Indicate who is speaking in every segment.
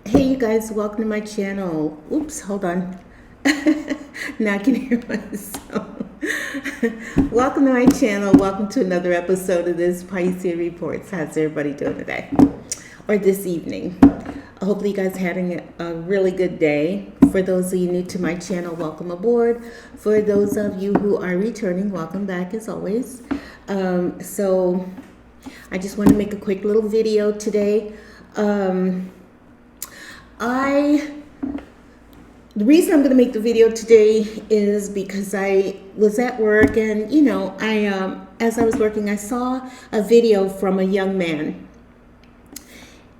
Speaker 1: Hey you guys, welcome to my channel. Oops, hold on. Now I can hear myself. Welcome to my channel. Welcome to another episode of this Piscean Reports. How's everybody doing today? Or this evening? Hopefully you guys having a really good day. For those of you new to my channel, welcome aboard. For those of you who are returning, welcome back as always. So I just want to make a quick little video today. The reason I'm going to make the video today is because I was at work and, as I was working, I saw a video from a young man.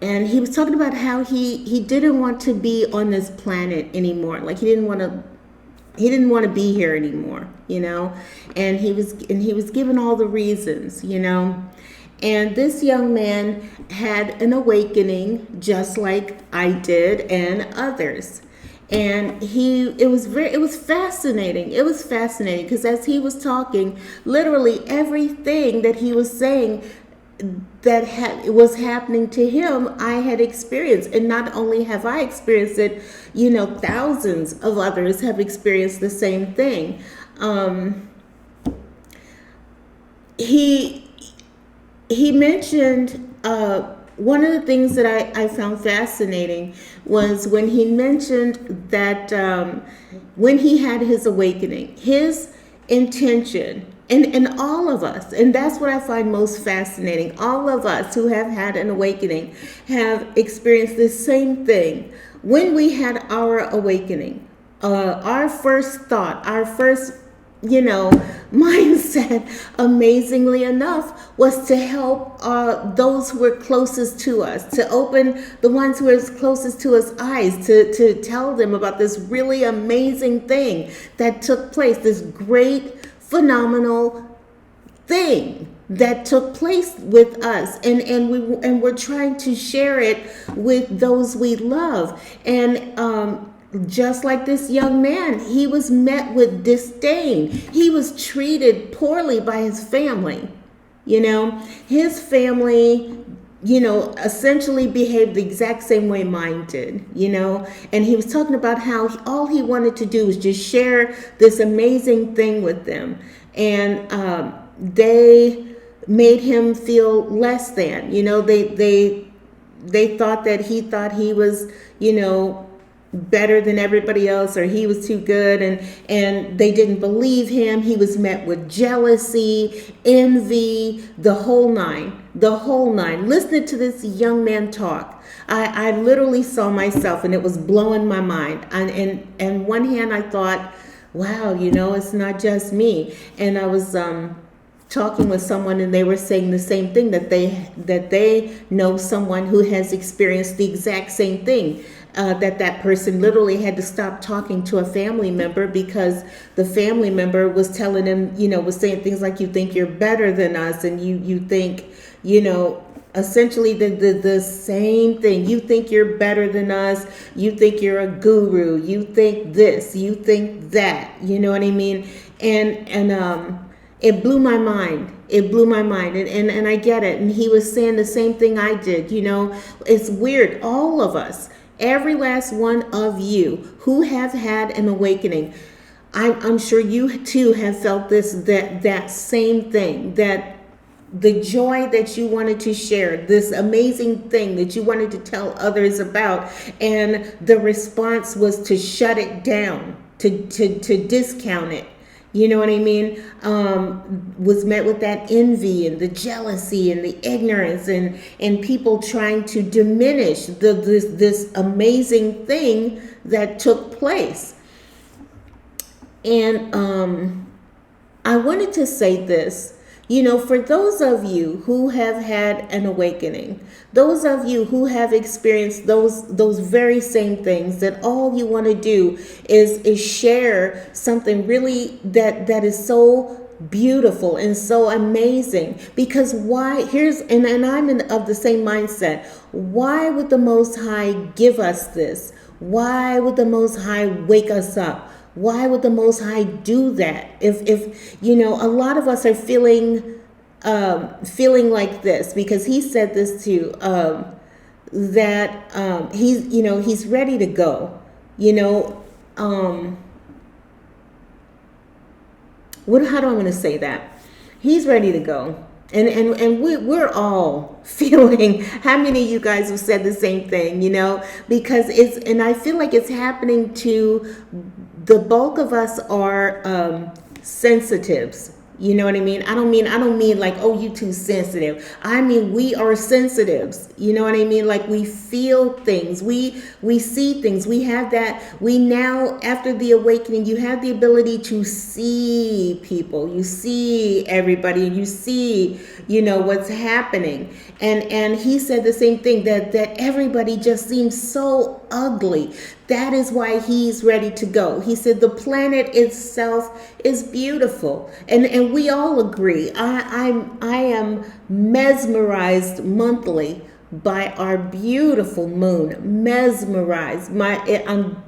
Speaker 1: And he was talking about how he didn't want to be on this planet anymore. Like he didn't want to be here anymore, and he was given all the reasons, And this young man had an awakening just like I did and others. And it was fascinating. It was fascinating because as he was talking, literally everything that he was saying was happening to him, I had experienced. And not only have I experienced it, thousands of others have experienced the same thing. He mentioned one of the things that I found fascinating was when he mentioned that when he had his awakening, his intention, and all of us, and that's what I find most fascinating, all of us who have had an awakening have experienced the same thing. When we had our awakening, our first thought, our first mindset, amazingly enough, was to help those who were closest to us, to open the ones who were closest to us eyes, to tell them about this really amazing thing that took place, this great, phenomenal thing that took place with us, and we're trying to share it with those we love. And just like this young man, he was met with disdain. He was treated poorly by his family. His family, essentially behaved the exact same way mine did, and he was talking about how all he wanted to do was just share this amazing thing with them. And they made him feel less than, they thought that he thought he was, better than everybody else, or he was too good, and they didn't believe him. He was met with jealousy, envy, the whole nine. Listening to this young man talk, I literally saw myself, and it was blowing my mind. And one hand I thought, wow, it's not just me. And I was talking with someone, and they were saying the same thing, that they know someone who has experienced the exact same thing. That person literally had to stop talking to a family member because the family member was telling him, was saying things like, you think you're better than us, and you think, essentially the same thing. You think you're better than us. You think you're a guru. You think this. You think that. You know what I mean? And it blew my mind. And I get it. And he was saying the same thing I did. It's weird. All of us, every last one of you who have had an awakening, I'm sure you too have felt that same thing, that the joy that you wanted to share, this amazing thing that you wanted to tell others about, and the response was to shut it down, to discount it. You know what I mean? Was met with that envy and the jealousy and the ignorance, and people trying to diminish this amazing thing that took place. And I wanted to say this. For those of you who have had an awakening, those of you who have experienced those very same things, that all you want to do is share something really that is so beautiful and so amazing. Because why? And I'm of the same mindset. Why would the Most High give us this? Why would the Most High wake us up? Why would the Most High do that? If a lot of us are feeling like this, because he said this too. that he's ready to go. You know, how do I want to say that? He's ready to go. And we're all feeling, how many of you guys have said the same thing, because and I feel like it's happening to the bulk of us are sensitives. You know what I mean? I don't mean like, oh, you too sensitive. I mean, we are sensitives. You know what I mean? Like, we feel things. We see things. We have that. We now, after the awakening, you have the ability to see people. You see everybody, and you see, what's happening. And he said the same thing, that everybody just seems so ugly. That is why he's ready to go. He said the planet itself is beautiful. And we all agree. I am mesmerized monthly by our beautiful moon. Mesmerized. I'm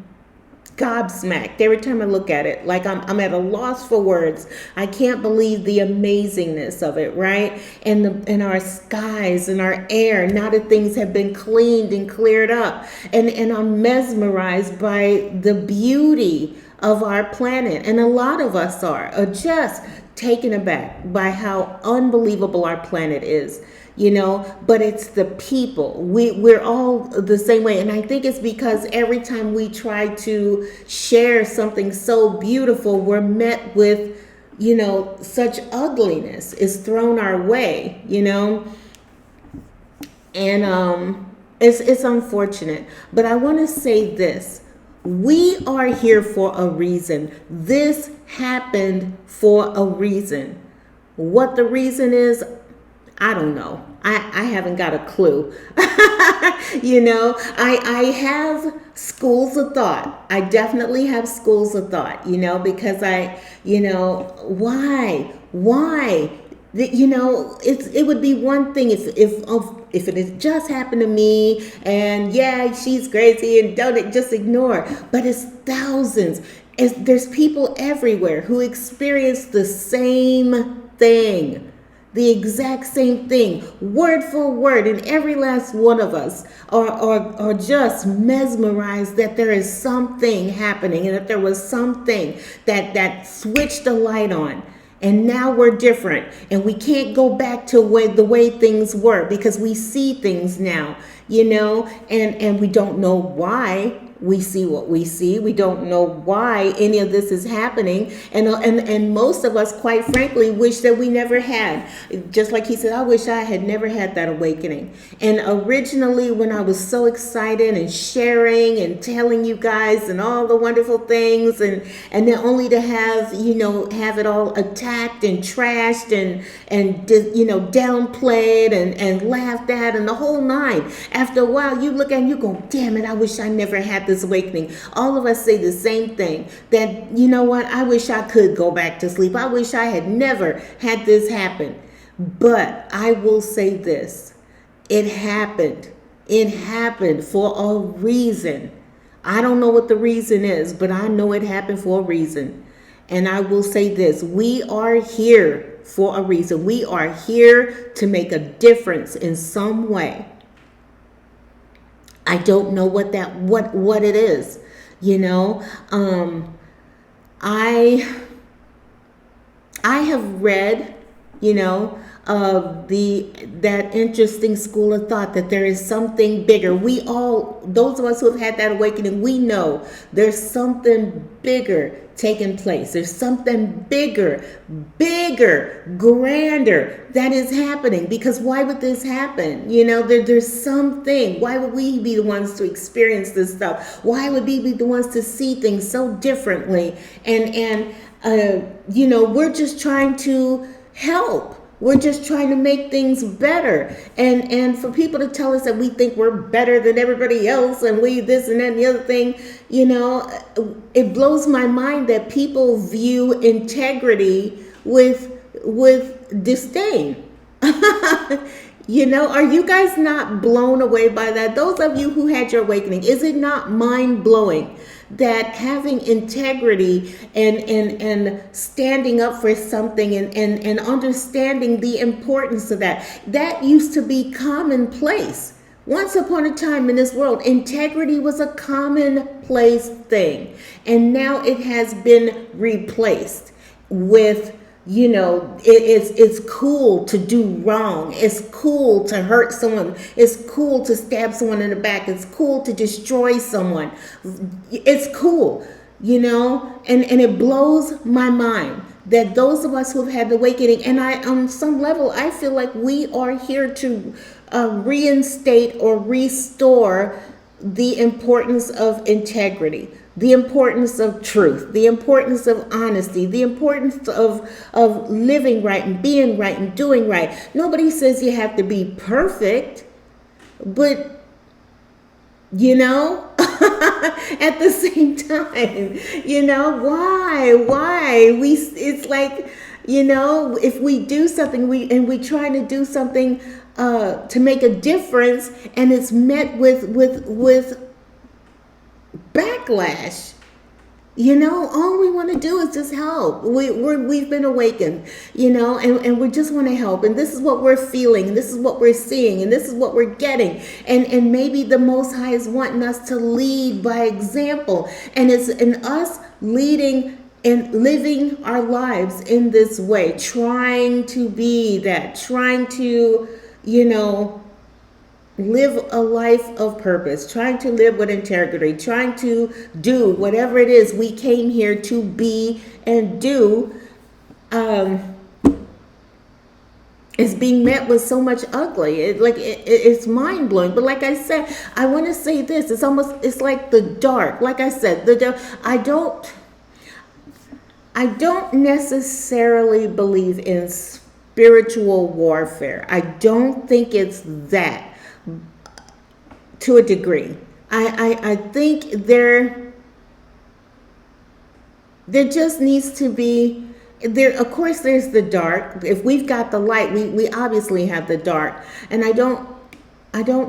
Speaker 1: gobsmacked every time I look at it. Like I'm at a loss for words. I can't believe the amazingness of it, right? And our skies and our air, now that things have been cleaned and cleared up. And I'm mesmerized by the beauty of our planet. And a lot of us are just taken aback by how unbelievable our planet is. But it's the people. We're all the same way. And I think it's because every time we try to share something so beautiful, we're met with, such ugliness is thrown our way, and it's unfortunate. But I want to say this. We are here for a reason. This happened for a reason. What the reason is, I don't know. I haven't got a clue. I have schools of thought. I definitely have schools of thought, because why? It would be one thing if it had just happened to me, and yeah, she's crazy, and don't just ignore. But it's thousands. There's people everywhere who experience the same thing. The exact same thing, word for word, and every last one of us are just mesmerized that there is something happening, and that there was something that switched the light on. And now we're different, and we can't go back to the way things were, because we see things now, and we don't know why we see what we see. We don't know why any of this is happening. And most of us, quite frankly, wish that we never had. Just like he said, I wish I had never had that awakening. And originally, when I was so excited and sharing and telling you guys and all the wonderful things, and then only to have it all attacked and trashed and downplayed and laughed at, and the whole nine. After a while, you look at it and you go, damn it, I wish I never had this awakening. All of us say the same thing, that I wish I could go back to sleep. I wish I had never had this happen. But I will say this, it happened for a reason. I don't know what the reason is, but I know it happened for a reason. And I will say this, we are here for a reason. We are here to make a difference in some way. I don't know what it is, I have read, that interesting school of thought that there is something bigger. We all, those of us who have had that awakening, we know there's something bigger taking place. There's something bigger, grander that is happening. Because why would this happen? There's something. Why would we be the ones to experience this stuff? Why would we be the ones to see things so differently? And we're just trying to help. We're just trying to make things better. And for people to tell us that we think we're better than everybody else, and we this and that and the other thing, it blows my mind that people view integrity with disdain. Are you guys not blown away by that? Those of you who had your awakening, is it not mind-blowing that having integrity and standing up for something and understanding the importance of that used to be commonplace? Once upon a time in this world, integrity was a commonplace thing. And now it has been replaced with, it's cool to do wrong. It's cool to hurt someone. It's cool to stab someone in the back. It's cool to destroy someone. It's cool, and it blows my mind that those of us who have had the awakening, and on some level, I feel like we are here to reinstate or restore the importance of integrity, the importance of truth, the importance of honesty, the importance of living right and being right and doing right. Nobody says you have to be perfect, but at the same time, why it's like, if we do something, we try to do something to make a difference, and it's met with backlash. All we want to do is just help. We've been awakened, and we just want to help. And this is what we're feeling, and this is what we're seeing, and this is what we're getting. And maybe the Most High is wanting us to lead by example. And it's in us leading and living our lives in this way, trying to be that, trying to, live a life of purpose, trying to live with integrity, trying to do whatever it is we came here to be and do, is being met with so much ugly. It's mind blowing. But like I said, I want to say this: it's like the dark. Like I said, I don't necessarily believe in spiritual warfare. I don't think it's that. To a degree, I think there just needs to be there. Of course, there's the dark. If we've got the light, we obviously have the dark. And I don't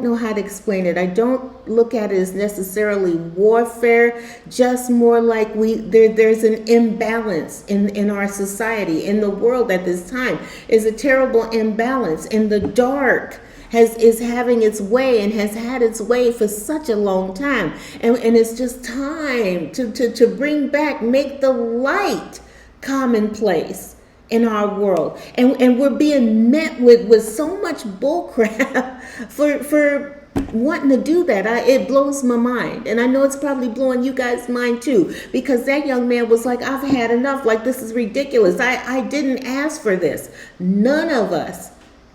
Speaker 1: know how to explain it. I don't look at it as necessarily warfare, just more like there's an imbalance in our society, in the world at this time. Is a terrible imbalance, and the dark is having its way and has had its way for such a long time. And it's just time to bring back, make the light commonplace in our world. And we're being met with so much bullcrap for wanting to do that. It blows my mind. And I know it's probably blowing you guys' mind too, because that young man was like, I've had enough. Like, this is ridiculous. I didn't ask for this. None of us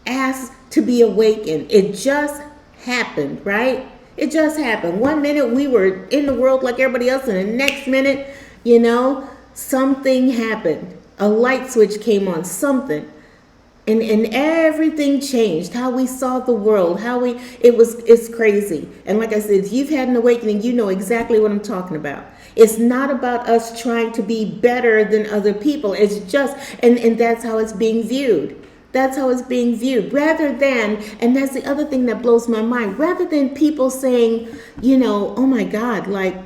Speaker 1: asked to be awakened. It just happened, right? It just happened. One minute we were in the world like everybody else, and the next minute, something happened. A light switch came on, something. And everything changed. How we saw the world, it's crazy. And like I said, if you've had an awakening, you know exactly what I'm talking about. It's not about us trying to be better than other people. It's just, and that's how it's being viewed. That's how it's being viewed. Rather than, and that's the other thing that blows my mind, rather than people saying, oh my God, like,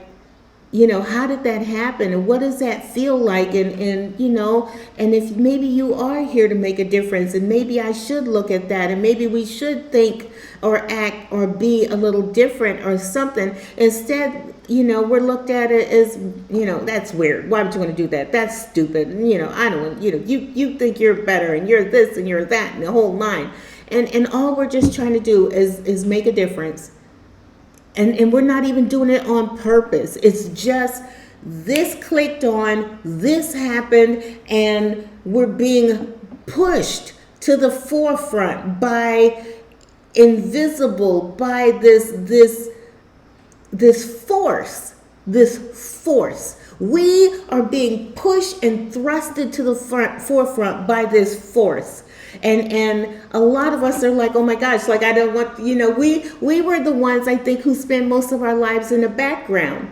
Speaker 1: how did that happen? And what does that feel like? And if maybe you are here to make a difference, and maybe I should look at that, and maybe we should think or act or be a little different or something. Instead, we're looked at it as, that's weird. Why would you want to do that? That's stupid. I don't, you think you're better, and you're this and you're that and the whole nine. And all we're just trying to do is make a difference. And we're not even doing it on purpose. It's just this clicked on, this happened, and we're being pushed to the forefront by this force. We are being pushed and thrusted to the forefront by this force. And a lot of us are like, oh my gosh, like I don't want, we were the ones, I think, who spent most of our lives in the background.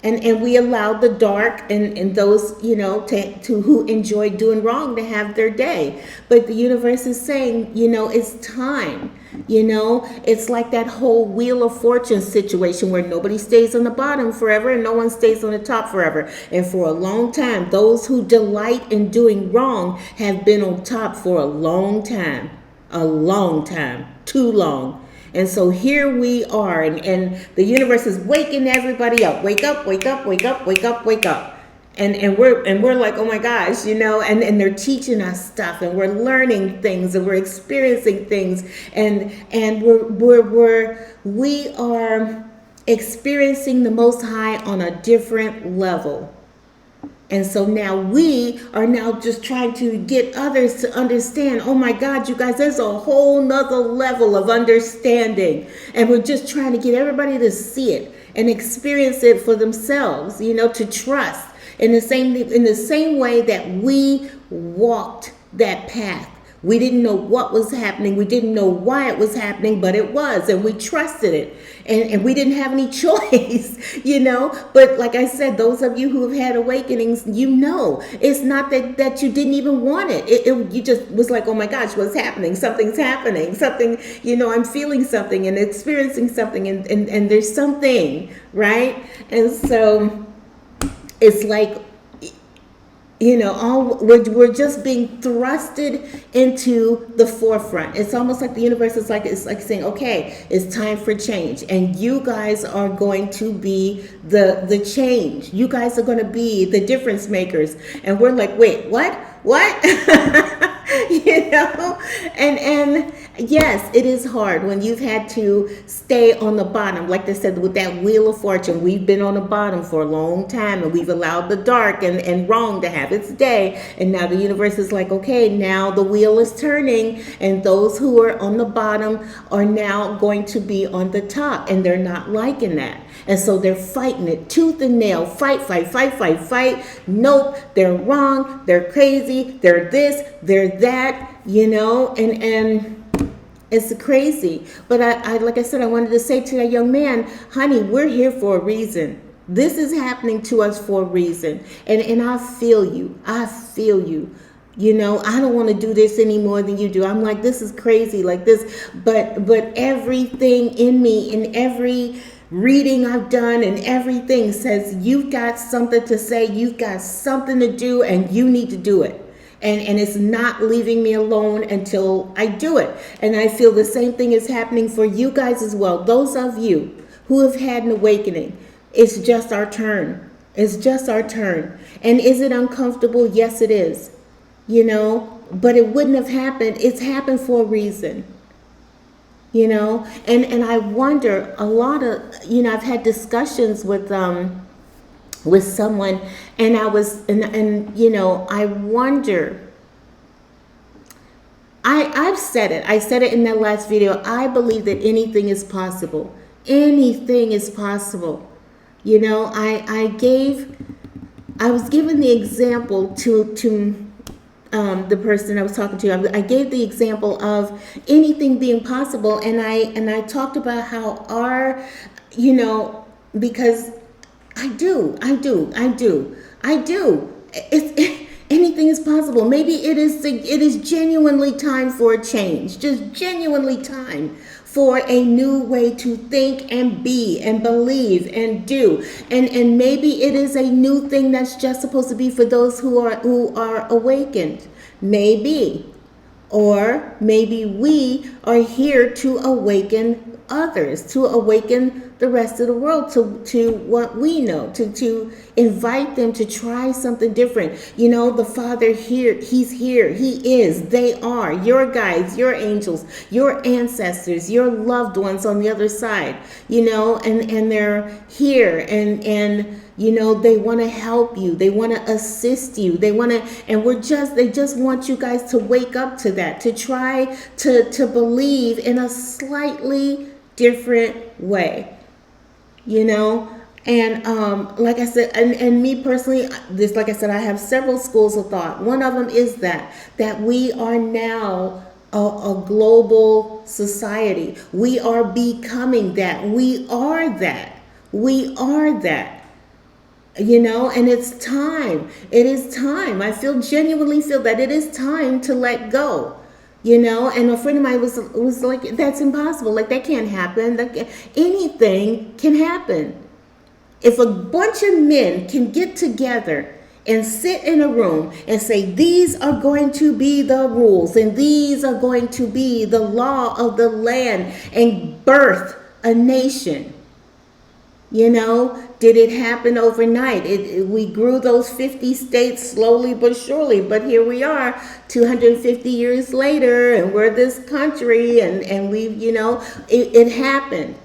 Speaker 1: And we allowed the dark and those, to who enjoy doing wrong to have their day. But the universe is saying, it's time. It's like that whole Wheel of Fortune situation where nobody stays on the bottom forever and no one stays on the top forever. And for a long time, those who delight in doing wrong have been on top for a long time, too long. And so here we are, and the universe is waking everybody up. Wake up, wake up, wake up, wake up, wake up. And we're like, oh my gosh, and they're teaching us stuff, and we're learning things, and we're experiencing things, and we are experiencing the Most High on a different level. And so now we are now just trying to get others to understand, oh my God, you guys, there's a whole nother level of understanding. And we're just trying to get everybody to see it and experience it for themselves, to trust in the same way that we walked that path. We didn't know what was happening. We didn't know why it was happening, but it was, and we trusted it. And we didn't have any choice, But like I said, those of you who have had awakenings, it's not that you didn't even want it. You just was like, oh my gosh, what's happening? Something's happening. Something, I'm feeling something and experiencing something, and there's something, right? And so it's like, we're just being thrusted into the forefront. It's almost like the universe is like, it's like saying, okay, it's time for change, and you guys are going to be the change. You guys are going to be the difference makers. And we're like, wait, what? And yes, it is hard when you've had to stay on the bottom. Like they said, with that wheel of fortune, we've been on the bottom for a long time, and we've allowed the dark and wrong to have its day. And now the universe is like, okay, now the wheel is turning, and those who are on the bottom are now going to be on the top, and they're not liking that. And so they're fighting it tooth and nail. Fight. Nope, they're wrong. They're crazy. They're this. They're that. And it's crazy. But I like I said, I wanted to say to that young man, honey, we're here for a reason. This is happening to us for a reason. And I feel you. I don't want to do this any more than you do. I'm like, this is crazy, like this. But everything in me, in every reading I've done and everything says, you've got something to say, you've got something to do, and you need to do it. And it's not leaving me alone until I do it. And I feel the same thing is happening for you guys as well. Those of you who have had an awakening, it's just our turn. It's just our turn. And is it uncomfortable? Yes, it is. But it wouldn't have happened. It's happened for a reason. And I wonder, a lot of, I've had discussions with someone, and I was, I wonder, I've said it. I said it in that last video. I believe that anything is possible. Anything is possible. I was given the example to the person I was talking to. I gave the example of anything being possible, and I talked about how because I do. Anything is possible. Maybe it is genuinely time for a change. Just genuinely time for a new way to think and be and believe and do. And maybe it is a new thing that's just supposed to be for those who are awakened. Maybe. Or maybe we are here to awaken others, to awaken the rest of the world to what we know, to invite them to try something different. The Father here, He's here, He is, they are, your guides, your angels, your ancestors, your loved ones on the other side, and they're here, and they want to help you, they want to assist you, they just want you guys to wake up to that, to try to believe in a slightly different way. And like I said, and me personally, like I said, I have several schools of thought. One of them is that we are now a global society. We are becoming that. We are that. And it's time. It is time. I genuinely feel that it is time to let go. And a friend of mine was like, that's impossible. Like, that can't happen. Anything can happen. If a bunch of men can get together and sit in a room and say, these are going to be the rules and these are going to be the law of the land, and birth a nation. You know, did it happen overnight? We grew those 50 states slowly but surely, but here we are 250 years later, and we're this country, and we, you know, it happened.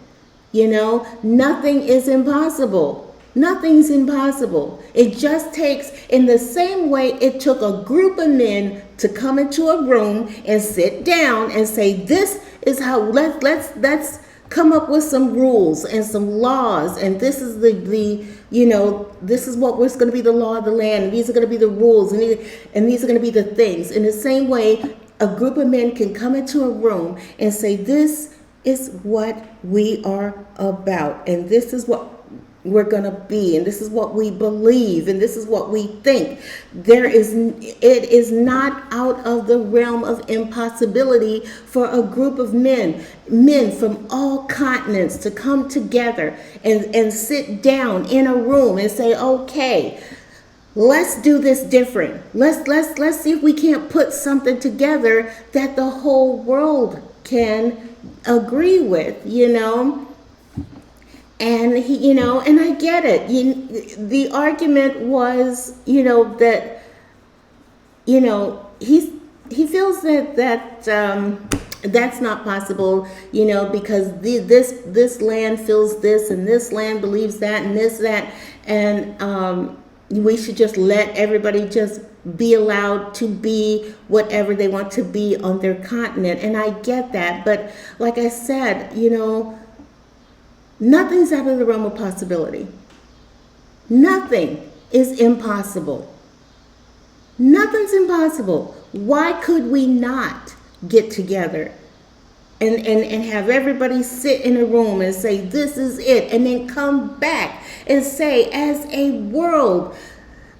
Speaker 1: You know, nothing is impossible. Nothing's impossible. It just takes, in the same way it took a group of men to come into a room and sit down and say, this is how, let's come up with some rules and some laws, and this is the you know, this is what was going to be the law of the land, and these are going to be the rules, and these are going to be the things. In the same way, a group of men can come into a room and say, this is what we are about, and this is what we're going to be, and this is what we believe, and this is what we think. It is not out of the realm of impossibility for a group of men from all continents to come together and sit down in a room and say, okay, let's do this different. Let's see if we can't put something together that the whole world can agree with, you know. And he, you know, and I get it. The argument was, you know, that, you know, he feels that that's not possible, you know, because this land feels this, and this land believes that, and this that, and we should just let everybody just be allowed to be whatever they want to be on their continent. And I get that, but like I said, you know, nothing's out of the realm of possibility. Nothing is impossible. Nothing's impossible. Why could we not get together and have everybody sit in a room and say, this is it, and then come back and say, as a world,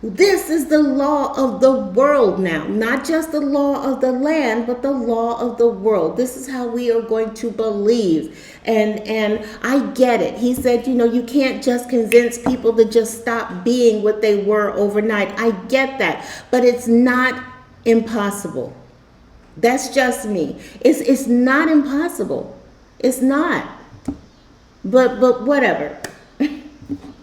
Speaker 1: this is the law of the world now, not just the law of the land, but the law of the world. This is how we are going to believe. And I get it. He said, you know, you can't just convince people to just stop being what they were overnight. I get that, but it's not impossible. That's just me. It's not impossible. It's not. But whatever.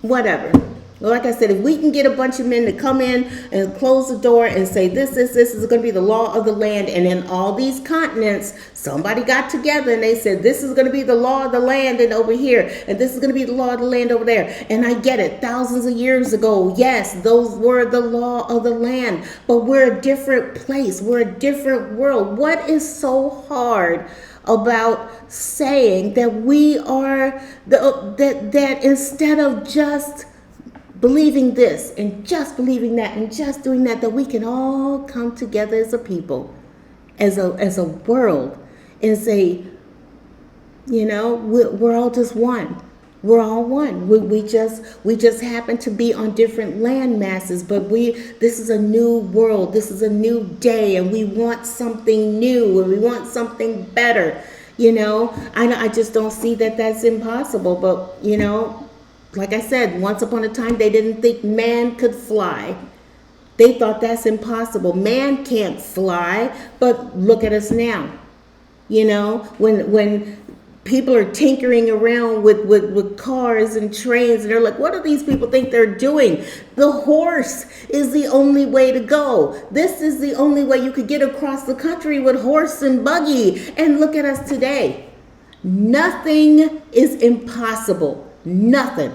Speaker 1: Whatever. Like I said, if we can get a bunch of men to come in and close the door and say, this is going to be the law of the land, and in all these continents, somebody got together and they said, this is going to be the law of the land and over here, and this is going to be the law of the land over there. And I get it, thousands of years ago, yes, those were the law of the land, but we're a different place. We're a different world. What is so hard about saying that we are, that instead of just believing this and just believing that and just doing that, that we can all come together as a people, as a world, and say, you know, we're all just one. We're all one. We just happen to be on different land masses, but this is a new world. This is a new day, and we want something new, and we want something better. You know, I just don't see that that's impossible. But you know, like I said, once upon a time, they didn't think man could fly. They thought that's impossible. Man can't fly, but look at us now. You know, when people are tinkering around with cars and trains, and they're like, what do these people think they're doing? The horse is the only way to go. This is the only way you could get across the country, with horse and buggy. And look at us today. Nothing is impossible. Nothing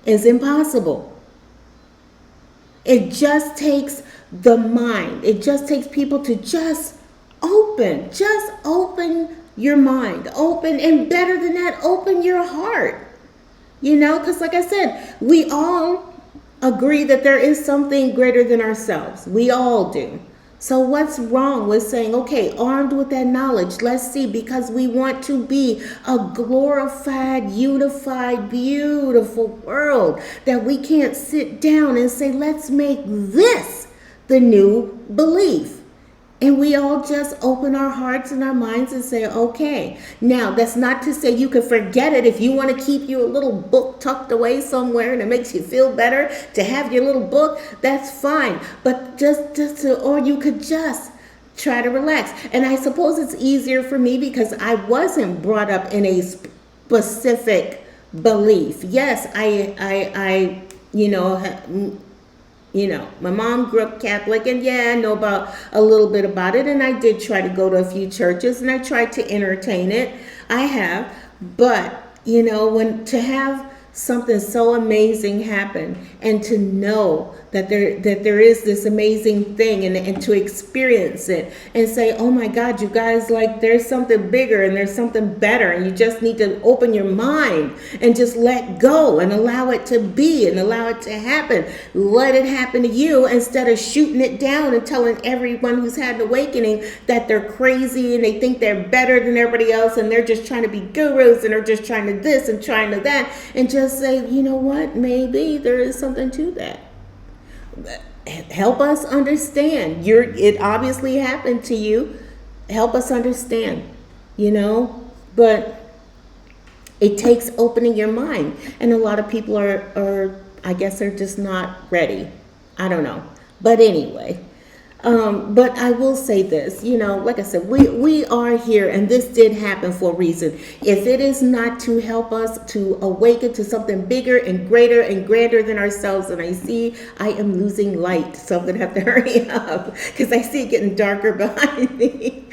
Speaker 1: is impossible. It just takes the mind. It just takes people to just open your mind, open, and better than that, open your heart. You know, because like I said, we all agree that there is something greater than ourselves. We all do. So what's wrong with saying, okay, armed with that knowledge, let's see, because we want to be a glorified, unified, beautiful world, that we can't sit down and say, let's make this the new belief. And we all just open our hearts and our minds and say, okay. Now, that's not to say you can forget it. If you want to keep your little book tucked away somewhere and it makes you feel better to have your little book, that's fine. But or you could just try to relax. And I suppose it's easier for me because I wasn't brought up in a specific belief. Yes, I my mom grew up Catholic, and yeah, I know about a little bit about it, and I did try to go to a few churches, and I tried to entertain it. I have, but when to have something so amazing happen, and to know that there is this amazing thing, and to experience it and say, oh my God, you guys, like, there's something bigger and there's something better, and you just need to open your mind and just let go and allow it to be and allow it to happen. Let it happen to you instead of shooting it down and telling everyone who's had an awakening that they're crazy and they think they're better than everybody else and they're just trying to be gurus and they're just trying to this and trying to that, and just say, you know what, maybe there is something to that. Help us understand. It obviously happened to you. Help us understand, but it takes opening your mind. And a lot of people are I guess they're just not ready. I don't know. But anyway, but I will say this, like I said, we are here, and this did happen for a reason. If it is not to help us to awaken to something bigger and greater and grander than ourselves, and I see I am losing light, so I'm going to have to hurry up because I see it getting darker behind me.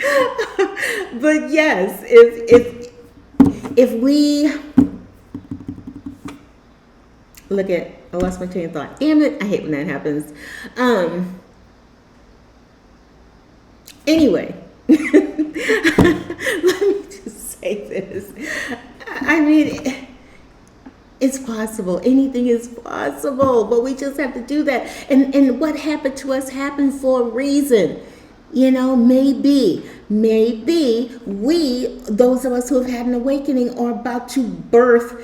Speaker 1: But yes, if we look at, I lost my train of thought. Damn it, I hate when that happens. Anyway, let me just say this. I mean, it's possible. Anything is possible, but we just have to do that. And what happened to us happened for a reason. Maybe we, those of us who have had an awakening, are about to birth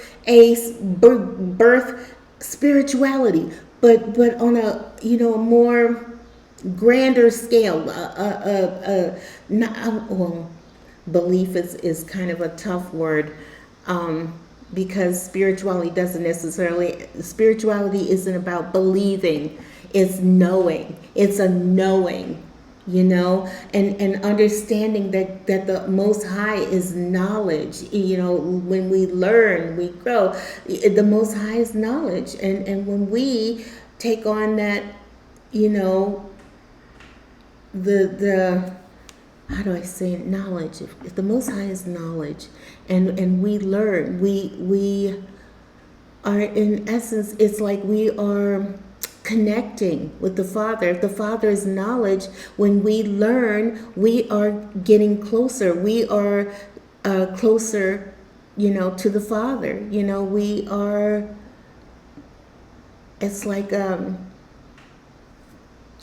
Speaker 1: spirituality, but on a a more grander scale. Belief is kind of a tough word, because spirituality isn't about believing. It's knowing. It's a knowing, and understanding that the Most High is knowledge. When we learn, we grow. The Most High is knowledge, and when we take on that, the how do I say it? Knowledge. If the Most High is knowledge, and we learn, we are, in essence, it's like we are connecting with the Father. If the Father is knowledge, when we learn, we are getting closer. We are closer, to the Father. We are. It's like I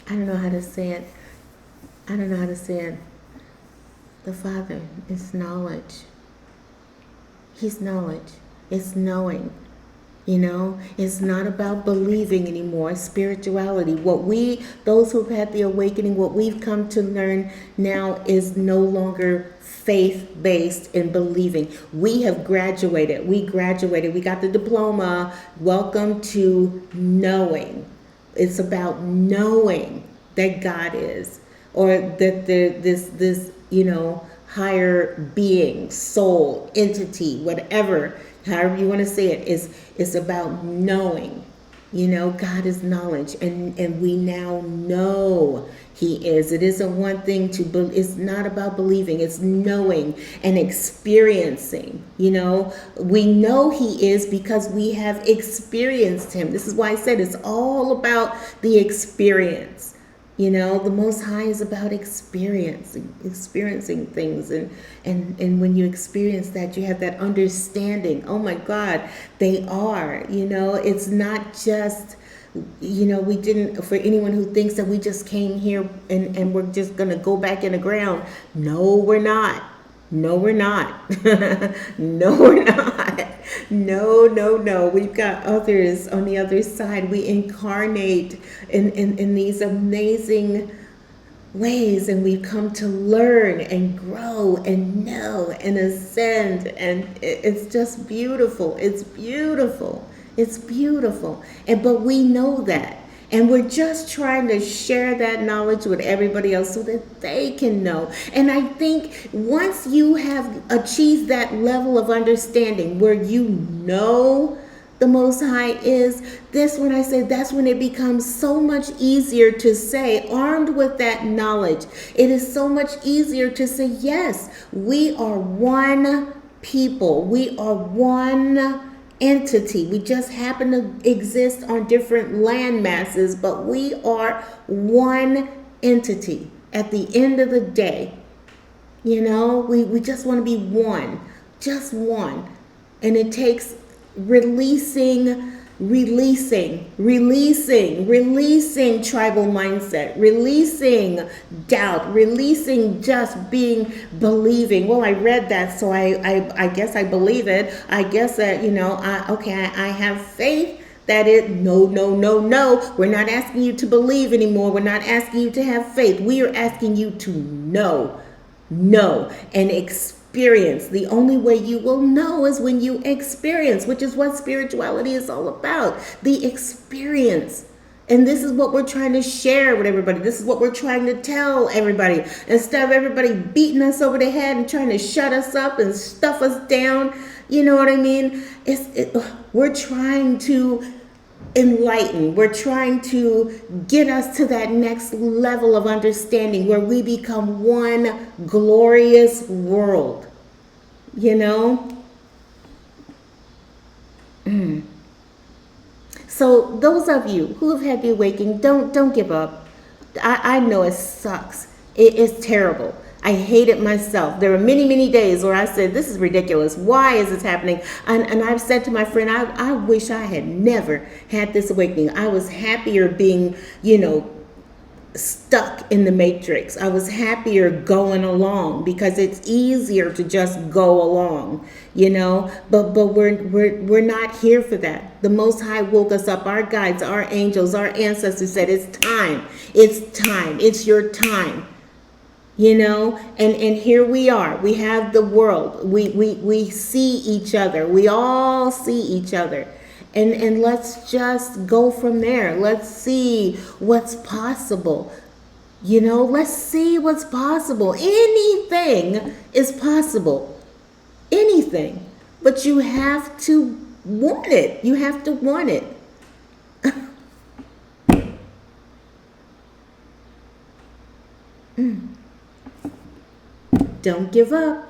Speaker 1: don't know how to say it. The Father is knowledge. He's knowledge. It's knowing. It's not about believing anymore. Spirituality. Those who've had the awakening, what we've come to learn now is no longer faith-based in believing. We have graduated. We got the diploma. Welcome to knowing. It's about knowing that God is, or that this higher being, soul, entity, whatever, however you want to say it, is about knowing. God is knowledge, and we now know He is. It isn't one thing to believe. It's not about believing. It's knowing and experiencing. We know He is because we have experienced Him. This is why I said it's all about the experience. The Most High is about experiencing things, and when you experience that, you have that understanding. Oh my God, they are. It's not just. We didn't. For anyone who thinks that we just came here and we're just gonna go back in the ground. No, we're not. No, we're not. No, we're not. No. We've got others on the other side. We incarnate in these amazing ways, and we've come to learn and grow and know and ascend, and it's just beautiful. It's beautiful. It's beautiful. And but we know that. And we're just trying to share that knowledge with everybody else so that they can know. And I think once you have achieved that level of understanding where you know the Most High is, this when I say that's when it becomes so much easier to say, armed with that knowledge, it is so much easier to say, yes, we are one people. We are one entity. We just happen to exist on different land masses, but we are one entity at the end of the day. You know, we just want to be one, just one. And it takes releasing tribal mindset, releasing doubt, releasing just being believing. Well, I read that, so I guess I believe it. I guess that, I have faith that no. We're not asking you to believe anymore. We're not asking you to have faith. We are asking you to know, and experience. The only way you will know is when you experience, which is what spirituality is all about, the experience. And this is what we're trying to share with everybody. This is what we're trying to tell everybody. Instead of everybody beating us over the head and trying to shut us up and stuff us down, you know what I mean? We're trying to enlighten. We're trying to get us to that next level of understanding where we become one glorious world. So those of you who have had the awakening, don't give up. I know it sucks. It is terrible. I hate it myself. There were many days where I said, this is ridiculous. Why is this happening? And I've said to my friend, I wish I had never had this awakening. I was happier being, stuck in the matrix. I was happier going along because it's easier to just go along, but we're not here for that. The Most High woke us up. Our guides, our angels, our ancestors said, it's time. It's your time. And here we are. We have the world. We see each other. We all see each other. And let's just go from there. Let's see what's possible. Let's see what's possible. Anything is possible. Anything. But you have to want it. You have to want it. Don't give up.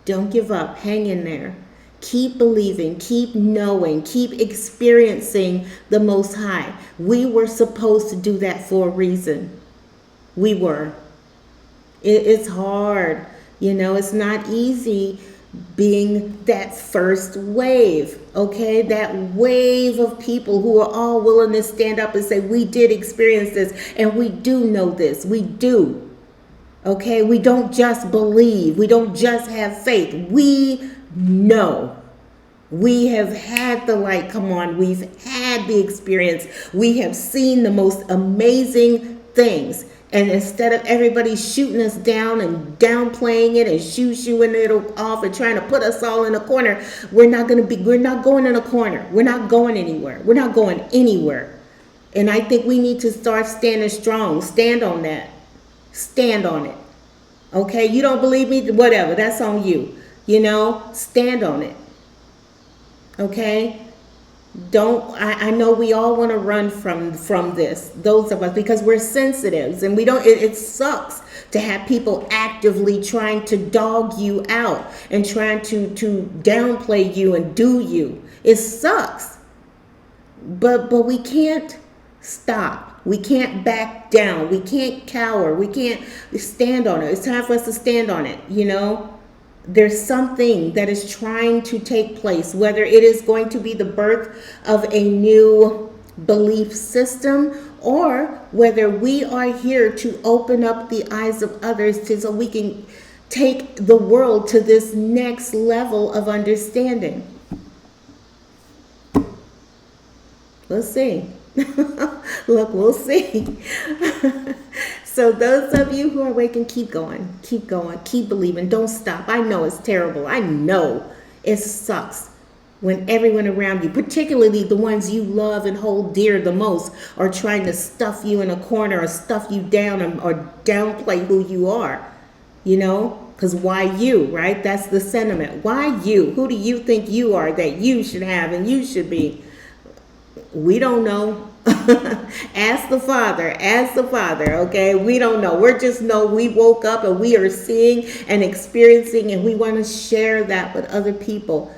Speaker 1: Don't give up. Hang in there. Keep believing, keep knowing, keep experiencing the Most High. We were supposed to do that for a reason. We were. It's hard. It's not easy being that first wave, okay? That wave of people who are all willing to stand up and say, we did experience this and we do know this. We do. Okay? We don't just believe. We don't just have faith. We know. We have had the light come on. We've had the experience. We have seen the most amazing things. And instead of everybody shooting us down and downplaying it and shooing it off and trying to put us all in a corner, we're not going in a corner. We're not going anywhere. We're not going anywhere. And I think we need to start standing strong. Stand on that. Stand on it. Okay? You don't believe me? Whatever. That's on you. Stand on it. Okay? I know we all want to run from this, those of us, because we're sensitives and it sucks to have people actively trying to dog you out and trying to downplay you and do you. It sucks. But we can't stop. We can't back down. We can't cower. We can't stand on it. It's time for us to stand on it, There's something that is trying to take place, whether it is going to be the birth of a new belief system or whether we are here to open up the eyes of others so we can take the world to this next level of understanding. We'll see. Look, we'll see. So those of you who are waking, keep going, keep believing. Don't stop. I know it's terrible. I know it sucks when everyone around you, particularly the ones you love and hold dear the most, are trying to stuff you in a corner or stuff you down or downplay who you are. You know, because why you, right? That's the sentiment. Why you? Who do you think you are that you should have and you should be? We don't know. Ask the Father, okay? We don't know. We just know we woke up and we are seeing and experiencing, and we want to share that with other people.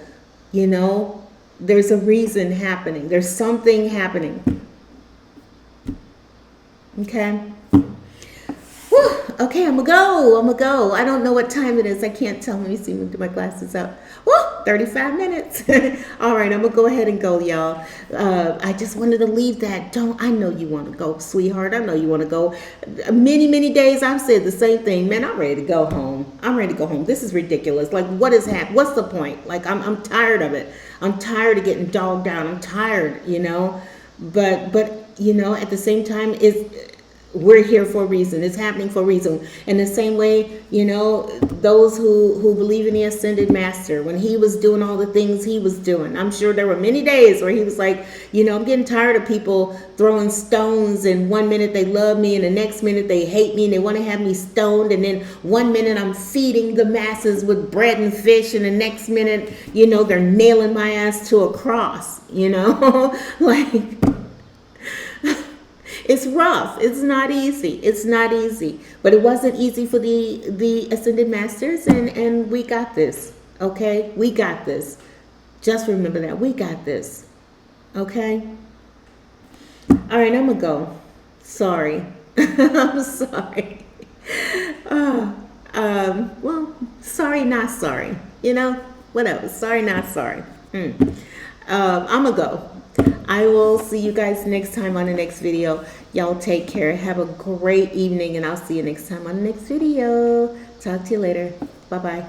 Speaker 1: You know, there's a reason happening. There's something happening. Okay? Whew. Okay, I'm gonna go. I don't know what time it is. I can't tell. Let me see. Let me get my glasses up. Woo, 35 minutes. All right, I'm gonna go ahead and go, y'all. I just wanted to leave that. I know you want to go, sweetheart. I know you want to go. Many days I've said the same thing. Man, I'm ready to go home. This is ridiculous. Like, what is happening? What's the point? Like, I'm tired of it. I'm tired of getting dogged down. I'm tired, you know. But you know, at the same time, we're here for a reason. It's happening for a reason. In the same way, you know, those who believe in the ascended master, when he was doing all the things he was doing, I'm sure there were many days where he was like, you know, I'm getting tired of people throwing stones, and one minute they love me and the next minute they hate me and they want to have me stoned, and then one minute I'm feeding the masses with bread and fish, and the next minute, you know, they're nailing my ass to a cross, you know. Like, it's rough. It's not easy. But it wasn't easy for the ascended masters, and we got this. Okay? We got this. Just remember that. We got this. Okay? All right, I'm gonna go. Sorry. I'm sorry. Well, sorry, not sorry. You know, whatever. Sorry, not sorry. I'm gonna go. I will see you guys next time on the next video. Y'all take care. Have a great evening, and I'll see you next time on the next video. Talk to you later. Bye-bye.